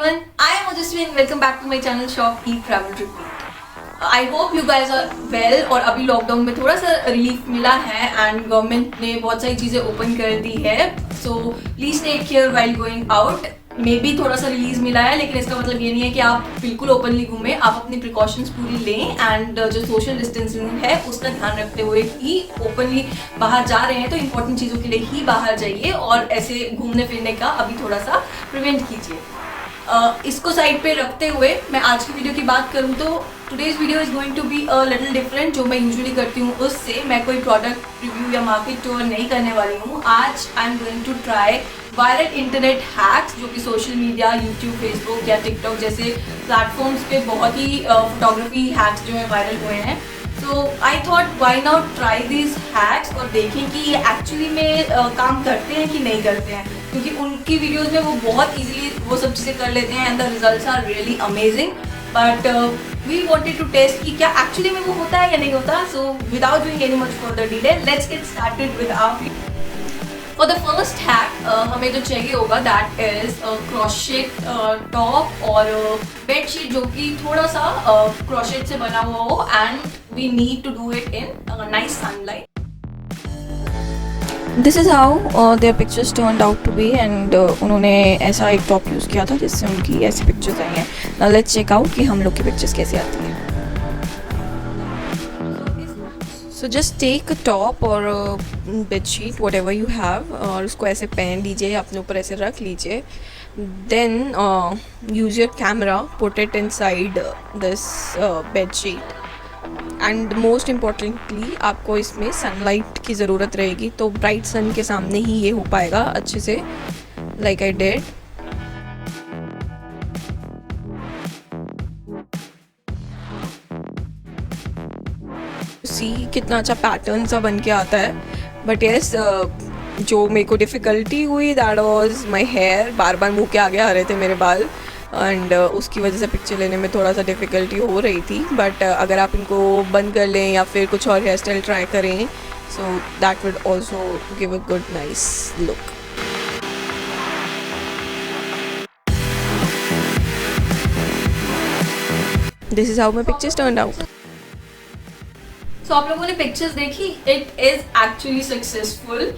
everyone, I am Ojasvi and welcome back to my channel Shop Eat Travel Repeat. I hope you guys are well और अभी lockdown में थोड़ा सा relief मिला है and government ने बहुत सारी चीज़ें ओपन कर दी है. So please take care while going out. मे भी थोड़ा सा रिलीज मिला है लेकिन इसका मतलब ये नहीं है कि आप बिल्कुल ओपनली घूमें. आप अपनी प्रिकॉशंस पूरी लें एंड जो सोशल डिस्टेंसिंग है उसका ध्यान रखते हुए ही ओपनली बाहर जा रहे हैं तो इंपॉर्टेंट चीज़ों के लिए ही बाहर जाइए और ऐसे घूमने फिरने का अभी थोड़ा सा प्रिवेंट कीजिए. इसको साइड पे रखते हुए मैं आज की वीडियो की बात करूँ तो today's video is going to be a little different. जो मैं यूजुअली करती हूँ उससे मैं कोई प्रोडक्ट रिव्यू या मार्केट टूर नहीं करने वाली हूँ. आज I am going to try viral internet hacks जो कि सोशल मीडिया, यूट्यूब, फेसबुक या टिकटॉक जैसे प्लेटफॉर्म्स पे बहुत ही फोटोग्राफी हैक्स जो है वायरल हुए हैं. So I thought why not try this hacks और देखें कि ये एक्चुअली में काम करते हैं कि नहीं करते हैं, क्योंकि उनकी वीडियोस में वो बहुत इजीली वो सब चीज़ें कर लेते हैं and the results are really amazing. But we wanted to test कि क्या एक्चुअली में वो होता है या नहीं होता. So without doing any much further delay let's get started with our. For the first hack हमें जो चाहिए होगा दैट इज क्रॉशेट टॉप और बेडशीट जो कि थोड़ा सा क्रॉशेट से बना हुआ हो and we need to do it in nice sunlight. This is how their pictures turned out to be and उन्होंने ऐसा एक टॉप यूज़ किया था जिससे उनकी ऐसी पिक्चर्स आई हैं. नाउ लेट्स चेक आउट कि हम लोग की पिक्चर्स कैसे आती हैं. So just take a top और bedsheet whatever you have और उसको ऐसे पहन लीजिए, अपने ऊपर ऐसे रख लीजिए. Then use your camera, put it inside this bedsheet and most importantly आपको इसमें सनलाइट की ज़रूरत रहेगी. तो ब्राइट सन के सामने ही ये हो पाएगा अच्छे से, लाइक आई डिड. सी कितना अच्छा पैटर्न सा बन के आता है. बट येस जो मेरे को डिफ़िकल्टी हुई दैट वाज माय हेयर. बार बार मुँह के आगे आ रहे थे मेरे बाल एंड उसकी वजह से पिक्चर लेने में थोड़ा सा डिफ़िकल्टी हो रही थी. बट अगर आप इनको बंद कर लें या फिर कुछ और हेयर स्टाइल ट्राई करें so that would also give a good nice look. This is how my pictures turned out. So आप लोगों ने पिक्चर्स देखी. It is actually successful.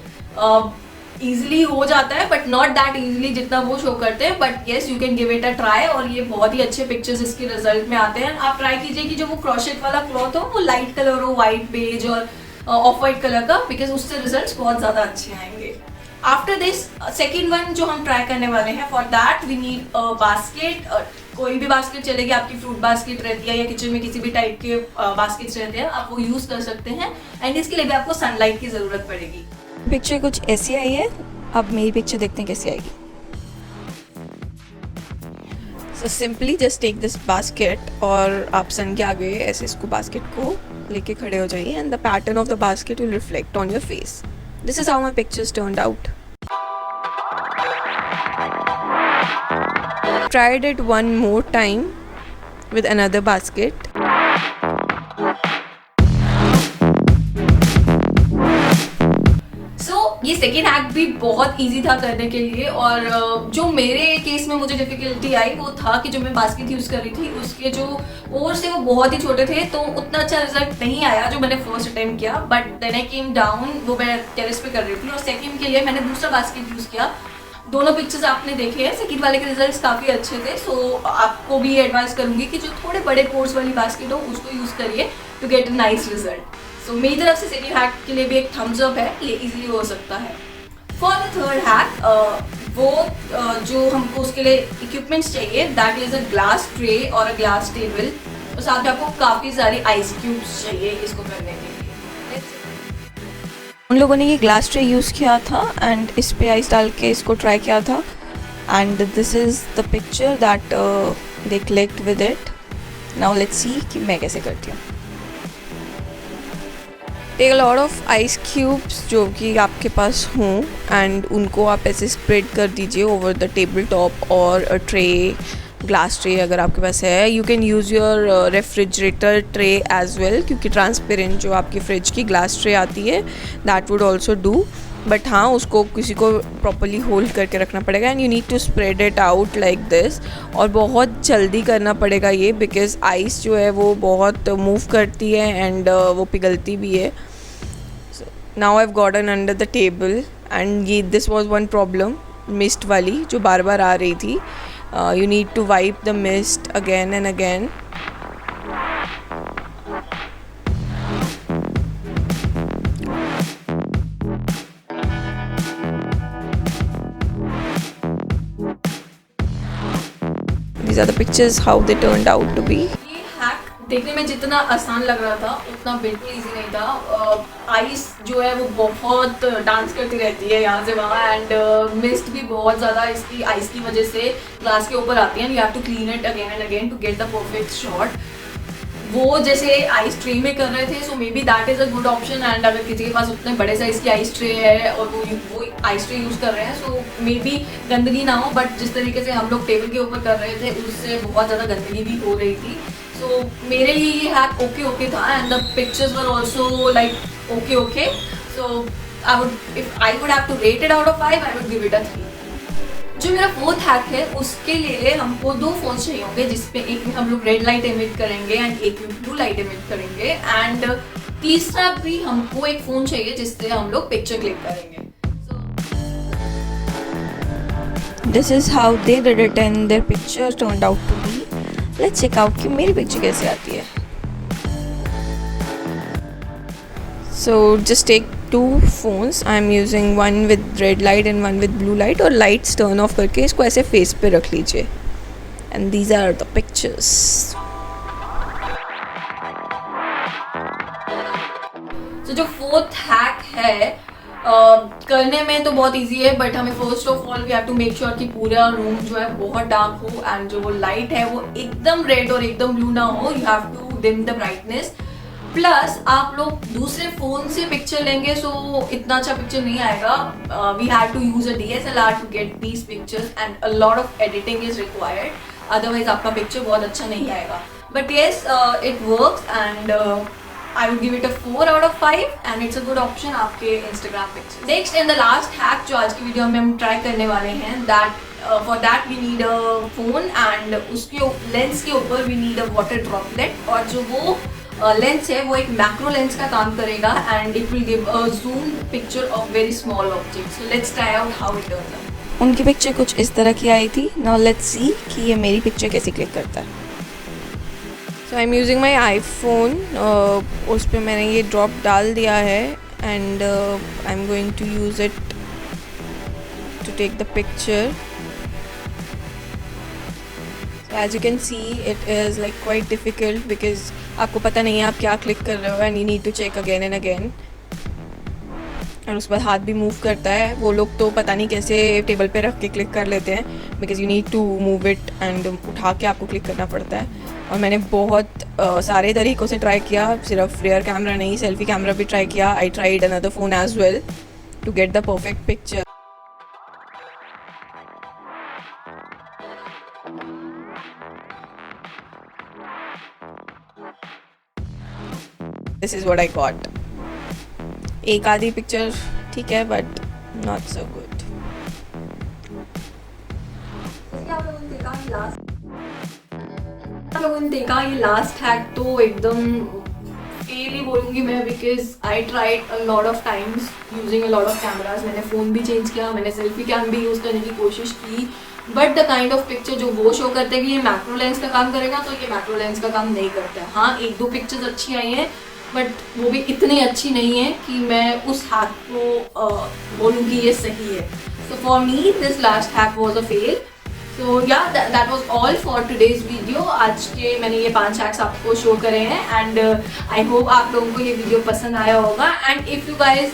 Easily हो जाता है बट नॉट दैट ईजिली जितना वो शो करते हैं. But yes you can give it a try और ये बहुत ही अच्छे पिक्चर्स इसके रिजल्ट में आते हैं. आप ट्राई कीजिए कि जो वो क्रॉशेट वाला क्लॉथ हो वो लाइट कलर हो, वाइट, बेज और ऑफ वाइट कलर का, बिकॉज उससे रिजल्ट्स बहुत ज़्यादा अच्छे आएंगे. आफ्टर दिस सेकेंड वन जो हम ट्राई करने वाले हैं, for that we need basket. कोई भी बास्केट चलेगी, आपकी फ्रूट बास्केट रहती है या किचन में किसी भी टाइप के बास्केट्स रहते हैं, आप वो यूज़ कर सकते हैं. एंड इसके लिए भी आपको सनलाइट की ज़रूरत पड़ेगी. पिक्चर कुछ ऐसी आई है. अब मेरी पिक्चर देखते हैं कैसी आएगी. So simply just take this basket और आप सन के आगे ऐसे इसको बास्केट को लेके खड़े हो जाइए and the pattern of the basket will reflect on your face. This is how my pictures turned out. Tried it one more time with another basket. ये सेकेंड हैक भी बहुत इजी था करने के लिए और जो मेरे केस में मुझे डिफिकल्टी आई वो था कि जो मैं बास्केट यूज़ कर रही थी उसके जो ओर्स थे वो बहुत ही छोटे थे तो उतना अच्छा रिजल्ट नहीं आया जो मैंने फर्स्ट अटेम्प्ट किया. But then I came down, वो मैं टेरेस पे कर रही थी और सेकेंड के लिए मैंने दूसरा बास्केट यूज़ किया. दोनों पिक्चर्स आपने देखे हैं. सेकंड वाले के रिजल्ट्स काफ़ी अच्छे थे. सो आपको भी एडवाइस करूंगी कि जो थोड़े बड़े पोर्स वाली बास्केट हो उसको यूज़ करिए to get a nice result. So मेरी तरफ से सेकंड हैक के लिए भी एक थम्स अप है. ये इजीली हो सकता है. फॉर द थर्ड हैक वो जो हमको उसके लिए इक्विपमेंट्स चाहिए that is a glass tray और अ ग्लास टेबल और साथ में आपको काफ़ी सारी आइस क्यूब्स चाहिए इसको करने के लिए. उन लोगों ने ये ग्लास ट्रे यूज़ किया था एंड इस पे आइस डाल के इसको ट्राई किया था and this is the picture that they clicked with it. Now let's see कि मैं कैसे करती हूँ. Take a lot of ice cubes जो कि आपके पास हों एंड उनको आप ऐसे स्प्रेड कर दीजिए ओवर द टेबल टॉप और अ ट्रे, ग्लास ट्रे अगर आपके पास है. You can use your refrigerator tray as well क्योंकि ट्रांसपेरेंट जो आपकी फ्रिज की ग्लास ट्रे आती है that would also do. But हाँ उसको किसी को प्रॉपरली होल्ड करके रखना पड़ेगा and you need to spread it out like this. और बहुत जल्दी करना पड़ेगा ये बिकॉज आइस जो है वो बहुत मूव करती है एंड वो पिघलती भी है। Now I have gotten under the table and ये this was one problem mist वाली जो बार बार आ रही थी। You need to wipe the mist again and again. These are the pictures how they turned out to be. ये hack देखने में जितना आसान लग रहा था उतना बिल्कुल इजी नहीं था। आइस जो है वो बहुत डांस करती रहती है यहाँ से वहाँ एंड मिस्ट भी बहुत ज़्यादा इसकी आइस की वजह से ग्लास के ऊपर आती है। You have to clean it again and again to get the perfect shot. वो जैसे आइस ट्रे में कर रहे थे so maybe that is a good option and अगर किसी के पास उतने बड़े साइज़ की आइस ट्रे है और वो आइस ट्रे यूज़ कर रहे हैं सो मे बी गंदगी ना हो। बट जिस तरीके से हम लोग टेबल के ऊपर कर रहे थे उससे बहुत ज़्यादा गंदगी भी हो रही थी। सो मेरे लिए ये हैक ओके था and the pictures were also like okay. So if I would have to rate it out of 5 I would give it a 3। जो मेरा फोर्थ हैक है उसके लिए हमको 2 फोन चाहिए होंगे जिसपे एक में हम लोग रेड लाइट इमिट करेंगे एंड एक में ब्लू लाइट इमिट करेंगे एंड तीसरा भी हमको एक फ़ोन चाहिए जिससे हम लोग पिक्चर क्लिक करेंगे। This is how they did it and their picture turned out to be. Let's check out कि मेरी पिक्चर कैसे आती है। So just take 2 phones. I am using one with red light and one with blue light और lights turn off करके इसको ऐसे face पे रख लीजिए and these are the pictures. तो जो फोर्थ हैक है करने में तो बहुत इजी है बट हमें first of all we have to make sure कि पूरा रूम जो है बहुत डार्क हो एंड जो वो लाइट है वो एकदम रेड और एकदम ब्लू ना हो। You have to dim the brightness. Plus आप लोग दूसरे फ़ोन से पिक्चर लेंगे सो इतना अच्छा पिक्चर नहीं आएगा। We have to use a DSLR to get these pictures and a lot of editing is required, otherwise आपका पिक्चर बहुत अच्छा नहीं आएगा। But yes it works and I would give it a 4 out of 5 and it's a good option आपके Instagram pictures। Next and the last hack जो आज की video में हम ट्राई करने वाले हैं that for that we need a phone and उसके लेंस के ऊपर we need a water droplet और जो वो लेंस है वो एक मैक्रो लेंस का काम करेगा and it will give a zoom picture of very small objects। So let's try out how it turns out। उनकी पिक्चर कुछ इस तरह की आई थी। Now let's see कि ये मेरी पिक्चर कैसे क्लिक करता है। So I am using my iPhone. उस पर मैंने ये ड्रॉप डाल दिया है and I am going to use it to take the picture. As you can see it is like quite difficult because आपको पता नहीं है आप क्या क्लिक कर रहे हो and you need to check again and again. और उसके बाद हाथ भी मूव करता है। वो लोग तो पता नहीं कैसे टेबल पे रख के क्लिक कर लेते हैं because you need to move it and उठा के आपको क्लिक करना पड़ता है। और मैंने बहुत सारे तरीक़ों से ट्राई किया, सिर्फ रियर कैमरा नहीं सेल्फी कैमरा भी ट्राई किया। I tried another phone as well to get the perfect picture. This is what I got. एक आधी पिक्चर ठीक है बट नॉट सो गुड। आप लोगों ने देखा ये लास्ट हैक तो एकदम फेल ही बोलूँगी मैं because I tried a lot of times using a lot of cameras. मैंने फ़ोन भी चेंज किया, मैंने सेल्फी कैम भी यूज़ करने की कोशिश की but the kind of picture जो वो शो करते हैं कि ये मैक्रो लेंस का काम करेगा तो ये मैक्रो लेंस का काम नहीं करता है। हाँ 1-2 पिक्चर्स अच्छी आई हैं बट वो भी इतनी अच्छी नहीं है कि मैं उस हैक को बोलूँ कि ये सही है। So for me this last hack was a fail. So yeah that was all for today's video. आज के मैंने ये 5 हैक्स आपको शो करे हैं एंड आई होप आप लोगों को ये वीडियो पसंद आया होगा। And if you guys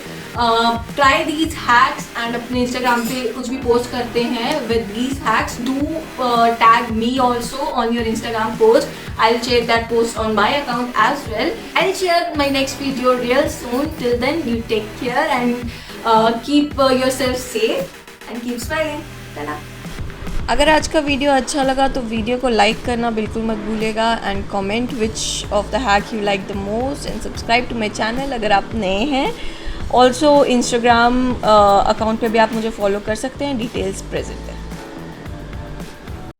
try these hacks and अपने इंस्टाग्राम पे कुछ भी पोस्ट करते हैं with these hacks do tag me also on your Instagram post. I'll share that post on my account as well. I'll share my next video real soon. Till then, you take care and keep yourself safe and keep smiling. Ta-da! अगर आज का video अच्छा लगा तो video को like करना बिल्कुल मत भूलिएगा and comment which of the hack you like the most and subscribe to my channel अगर आप नए हैं। ऑल्सो इंस्टाग्राम अकाउंट पे भी आप मुझे फॉलो कर सकते हैं, डिटेल्स प्रेजेंट है।